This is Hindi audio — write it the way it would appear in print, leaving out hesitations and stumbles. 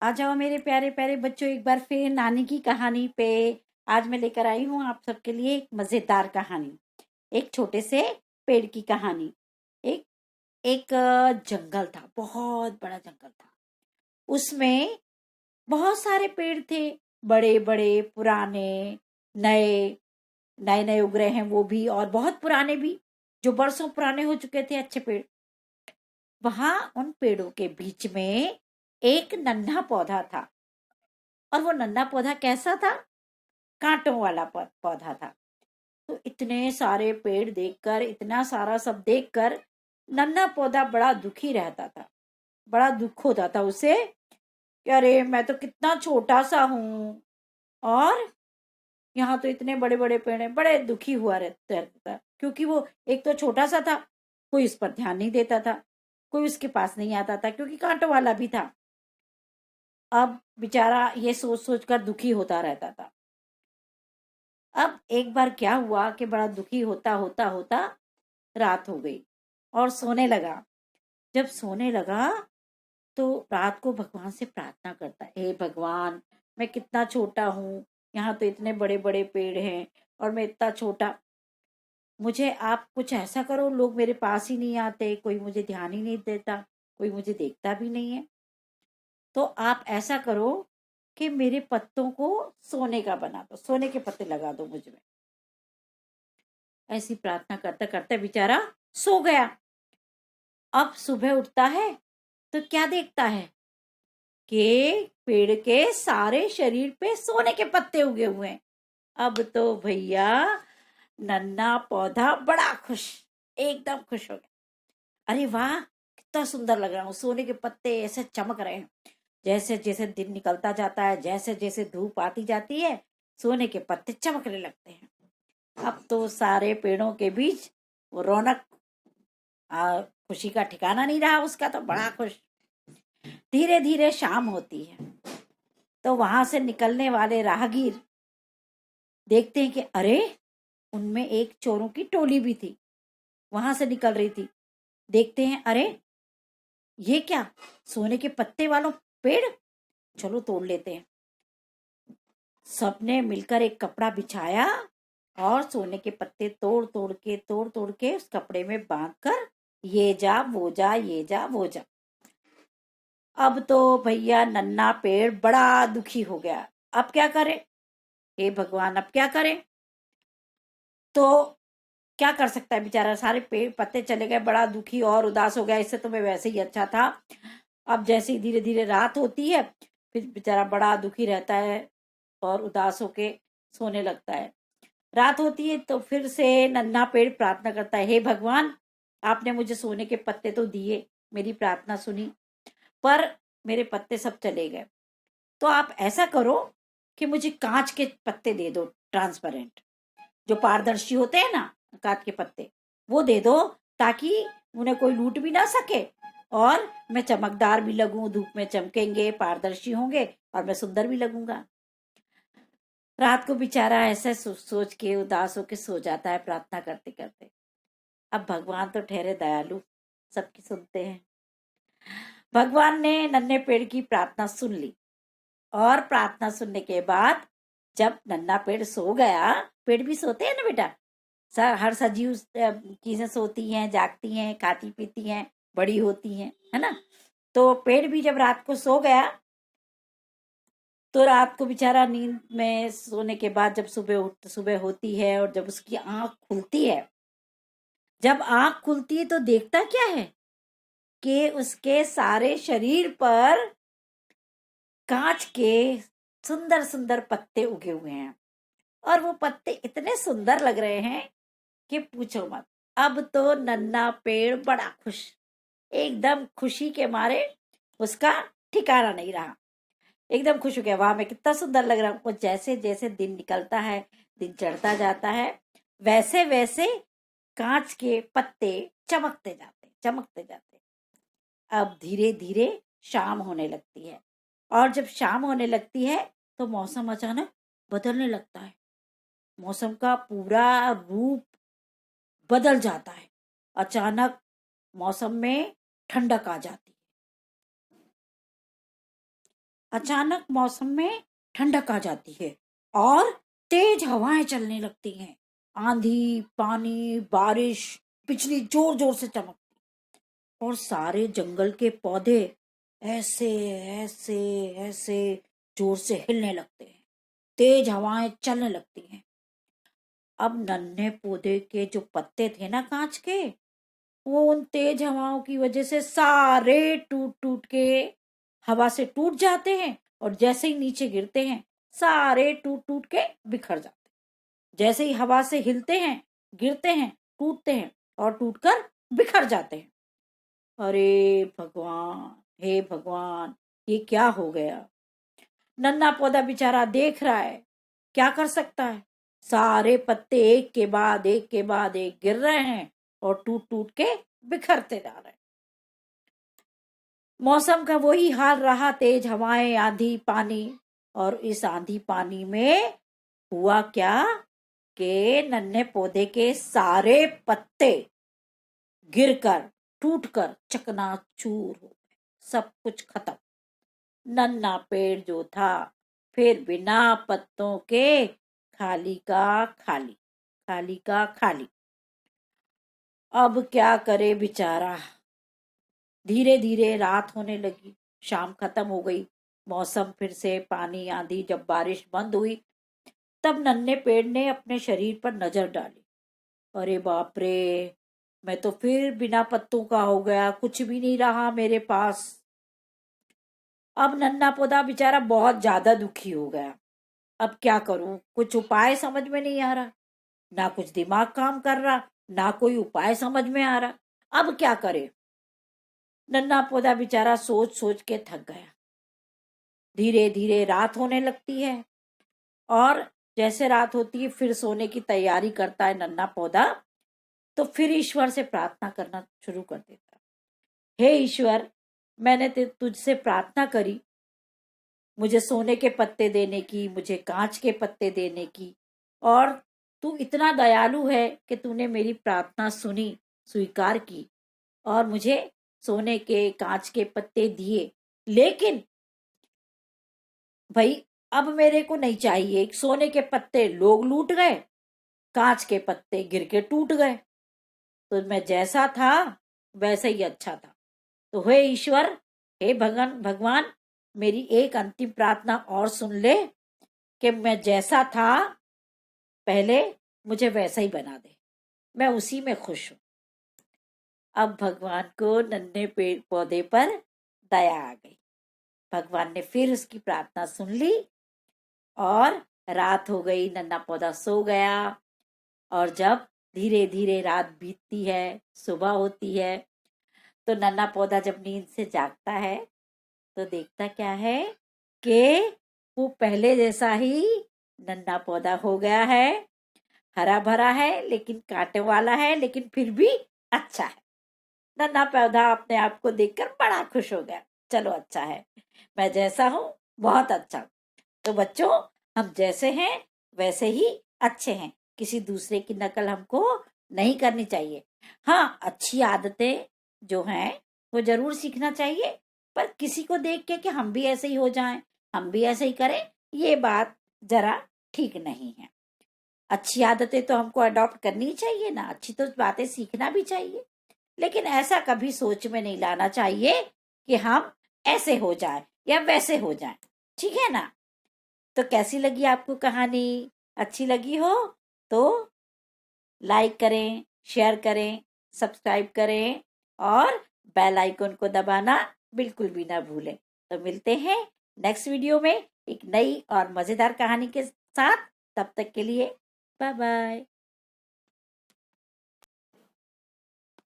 आ जाओ मेरे प्यारे प्यारे बच्चों, एक बार फिर नानी की कहानी पे। आज मैं लेकर आई हूँ आप सबके लिए एक मजेदार कहानी। एक छोटे से पेड़ की कहानी। एक एक जंगल था, बहुत बड़ा जंगल था। उसमें बहुत सारे पेड़ थे, बड़े बड़े, पुराने, नए। नए नए उग रहे हैं वो भी, और बहुत पुराने भी, जो बरसों पुराने हो चुके थे, अच्छे पेड़। वहां उन पेड़ों के बीच में एक नन्हा पौधा था। और वो नन्हा पौधा कैसा था? कांटों वाला पौधा था। तो इतने सारे पेड़ देखकर, इतना सारा सब देखकर, नन्हा पौधा बड़ा दुखी रहता था। बड़ा दुख होता था उसे कि अरे मैं तो कितना छोटा सा हूँ, और यहाँ तो इतने बड़े बड़े पेड़ हैं। बड़े दुखी हुआ रहता था, क्योंकि वो एक तो छोटा सा था, कोई उस पर ध्यान नहीं देता था, कोई उसके पास नहीं आता था, क्योंकि कांटों वाला भी था। अब बेचारा ये सोच सोच कर दुखी होता रहता था। अब एक बार क्या हुआ कि बड़ा दुखी होता होता होता रात हो गई और सोने लगा। जब सोने लगा तो रात को भगवान से प्रार्थना करता, हे भगवान, मैं कितना छोटा हूँ, यहाँ तो इतने बड़े बड़े पेड़ हैं और मैं इतना छोटा। मुझे आप कुछ ऐसा करो, लोग मेरे पास ही नहीं आते, कोई मुझे ध्यान ही नहीं देता, कोई मुझे देखता भी नहीं है। तो आप ऐसा करो कि मेरे पत्तों को सोने का बना दो, सोने के पत्ते लगा दो मुझ में। ऐसी प्रार्थना करते करते बेचारा सो गया। अब सुबह उठता है तो क्या देखता है कि पेड़ के सारे शरीर पे सोने के पत्ते उगे हुए हैं। अब तो भैया नन्हा पौधा बड़ा खुश, एकदम खुश हो गया। अरे वाह, कितना सुंदर लग रहा हूँ, सोने के पत्ते ऐसे चमक रहे हैं। जैसे जैसे दिन निकलता जाता है, जैसे जैसे धूप आती जाती है, सोने के पत्ते चमकने लगते हैं। अब तो सारे पेड़ों के बीच वो रौनक, खुशी का ठिकाना नहीं रहा उसका, तो बड़ा खुश। धीरे धीरे शाम होती है तो वहां से निकलने वाले राहगीर देखते हैं कि अरे, उनमें एक चोरों की टोली भी थी, वहां से निकल रही थी। देखते हैं अरे, ये क्या, सोने के पत्ते वालों पेड़, चलो तोड़ लेते हैं। सबने मिलकर एक कपड़ा बिछाया और सोने के पत्ते तोड़ तोड़ के उस कपड़े में बांध कर, ये जा वो जा, ये जा वो जा। अब तो भैया नन्हा पेड़ बड़ा दुखी हो गया। अब क्या करे, हे भगवान, अब क्या करे? तो क्या कर सकता है बेचारा, सारे पेड़ पत्ते चले गए, बड़ा दुखी और उदास हो गया। इससे तो मैं वैसे ही अच्छा था। अब जैसे ही धीरे धीरे रात होती है, फिर बेचारा बड़ा दुखी रहता है और उदास होके सोने लगता है। रात होती है तो फिर से नन्हा पेड़ प्रार्थना करता है, हे भगवान, आपने मुझे सोने के पत्ते तो दिए, मेरी प्रार्थना सुनी, पर मेरे पत्ते सब चले गए। तो आप ऐसा करो कि मुझे कांच के पत्ते दे दो, ट्रांसपेरेंट, जो पारदर्शी होते हैं ना, कांच के पत्ते, वो दे दो, ताकि उन्हें कोई लूट भी ना सके, और मैं चमकदार भी लगूं, धूप में चमकेंगे, पारदर्शी होंगे, और मैं सुंदर भी लगूंगा। रात को बेचारा ऐसे सोच के उदास होके सो जाता है प्रार्थना करते करते। अब भगवान तो ठहरे दयालु, सबकी सुनते हैं। भगवान ने नन्हे पेड़ की प्रार्थना सुन ली, और प्रार्थना सुनने के बाद जब नन्हा पेड़ सो गया, पेड़ भी सोते हैं ना बेटा, हर सजीव चीजें सोती हैं, जागती हैं, खाती पीती हैं, बड़ी होती हैं, है ना। तो पेड़ भी जब रात को सो गया, तो रात को बेचारा नींद में सोने के बाद जब सुबह होती है और जब उसकी आंख खुलती है, जब आंख खुलती है तो देखता क्या है कि उसके सारे शरीर पर कांच के सुंदर सुंदर पत्ते उगे हुए हैं। और वो पत्ते इतने सुंदर लग रहे हैं कि पूछो मत। अब तो नन्हा पेड़ बड़ा खुश, एकदम खुशी के मारे उसका ठिकाना नहीं रहा। एकदम खुश हो गया, वाह मैं कितना सुंदर लग रहा हूँ। और जैसे जैसे दिन निकलता है, दिन चढ़ता जाता है, वैसे वैसे कांच के पत्ते चमकते जाते। अब धीरे धीरे शाम होने लगती है, और जब शाम होने लगती है तो मौसम अचानक बदलने लगता है। मौसम का पूरा रूप बदल जाता है। अचानक मौसम में ठंडक आ जाती है। अचानक मौसम में ठंडक आ जाती है और तेज हवाएं चलने लगती हैं। आंधी, पानी, बारिश, बिजली जोर जोर से चमकती और सारे जंगल के पौधे ऐसे ऐसे ऐसे जोर से हिलने लगते हैं। तेज हवाएं चलने लगती हैं। अब नन्हे पौधे के जो पत्ते थे ना कांच के, वो उन तेज हवाओं की वजह से सारे टूट टूट के हवा से टूट जाते हैं और जैसे ही नीचे गिरते हैं सारे टूट टूट के बिखर जाते हैं। जैसे ही हवा से हिलते हैं, गिरते हैं, टूटते हैं और टूटकर बिखर जाते हैं। अरे भगवान, हे भगवान, ये क्या हो गया? नन्हा पौधा बेचारा देख रहा है, क्या कर सकता है? सारे पत्ते एक के बाद एक के बाद एक गिर रहे हैं और टूट टूट के बिखरते जा रहे हैं। मौसम का वही हाल रहा, तेज हवाएं, आंधी, पानी। और इस आंधी पानी में हुआ क्या कि नन्हे पौधे के सारे पत्ते गिरकर, टूटकर चकनाचूर हो गए। सब कुछ खत्म। नन्हा पेड़ जो था फिर बिना पत्तों के खाली का खाली, खाली का खाली। अब क्या करे बेचारा? धीरे धीरे रात होने लगी, शाम खत्म हो गई। मौसम फिर से पानी, आंधी, जब बारिश बंद हुई तब नन्हे पेड़ ने अपने शरीर पर नजर डाली। अरे बाप रे, मैं तो फिर बिना पत्तों का हो गया, कुछ भी नहीं रहा मेरे पास। अब नन्हा पौधा बेचारा बहुत ज्यादा दुखी हो गया। अब क्या करूं? कुछ उपाय समझ में नहीं आ रहा, ना कुछ दिमाग काम कर रहा, ना कोई उपाय समझ में आ रहा। अब क्या करे? नन्हा पौधा बेचारा सोच सोच के थक गया। धीरे धीरे रात होने लगती है और जैसे रात होती है फिर सोने की तैयारी करता है नन्हा पौधा। तो फिर ईश्वर से प्रार्थना करना शुरू कर देता है। हे ईश्वर, मैंने तुझसे प्रार्थना करी मुझे सोने के पत्ते देने की, मुझे कांच के पत्ते देने की, और तू इतना दयालु है कि तूने मेरी प्रार्थना सुनी, स्वीकार की और मुझे सोने के, कांच के पत्ते दिए। लेकिन भाई, अब मेरे को नहीं चाहिए। सोने के पत्ते लोग लूट गए, कांच के पत्ते गिर के टूट गए, तो मैं जैसा था वैसे ही अच्छा था। तो हे ईश्वर, हे भगवान, मेरी एक अंतिम प्रार्थना और सुन ले कि मैं जैसा था पहले, मुझे वैसा ही बना दे, मैं उसी में खुश हूं। अब भगवान को नन्हे पेड़ पौधे पर दया आ गई। भगवान ने फिर उसकी प्रार्थना सुन ली और रात हो गई, नन्हा पौधा सो गया। और जब धीरे धीरे रात बीतती है, सुबह होती है, तो नन्हा पौधा जब नींद से जागता है तो देखता क्या है कि वो पहले जैसा ही नन्हा पौधा हो गया है। हरा भरा है लेकिन कांटे वाला है, लेकिन फिर भी अच्छा है। नन्हा पौधा अपने आप को देखकर बड़ा खुश हो गया। चलो, अच्छा है, मैं जैसा हूँ बहुत अच्छा हूँ। तो बच्चों, हम जैसे हैं वैसे ही अच्छे हैं। किसी दूसरे की नकल हमको नहीं करनी चाहिए। हाँ, अच्छी आदतें जो हैं वो जरूर सीखना चाहिए, पर किसी को देख के कि हम भी ऐसे ही हो जाएं, हम भी ऐसे ही करें, ये बात जरा ठीक नहीं है। अच्छी आदतें तो हमको अडॉप्ट करनी चाहिए ना, अच्छी तो बातें सीखना भी चाहिए, लेकिन ऐसा कभी सोच में नहीं लाना चाहिए कि हम ऐसे हो जाए या वैसे हो जाए। ठीक है ना? तो कैसी लगी आपको कहानी? अच्छी लगी हो तो लाइक करें, शेयर करें, सब्सक्राइब करें और बेल आइकन को दबाना बिल्कुल भी ना भूलें। तो मिलते हैं नेक्स्ट वीडियो में एक नई और मजेदार कहानी के साथ। तब तक के लिए बाय बाय।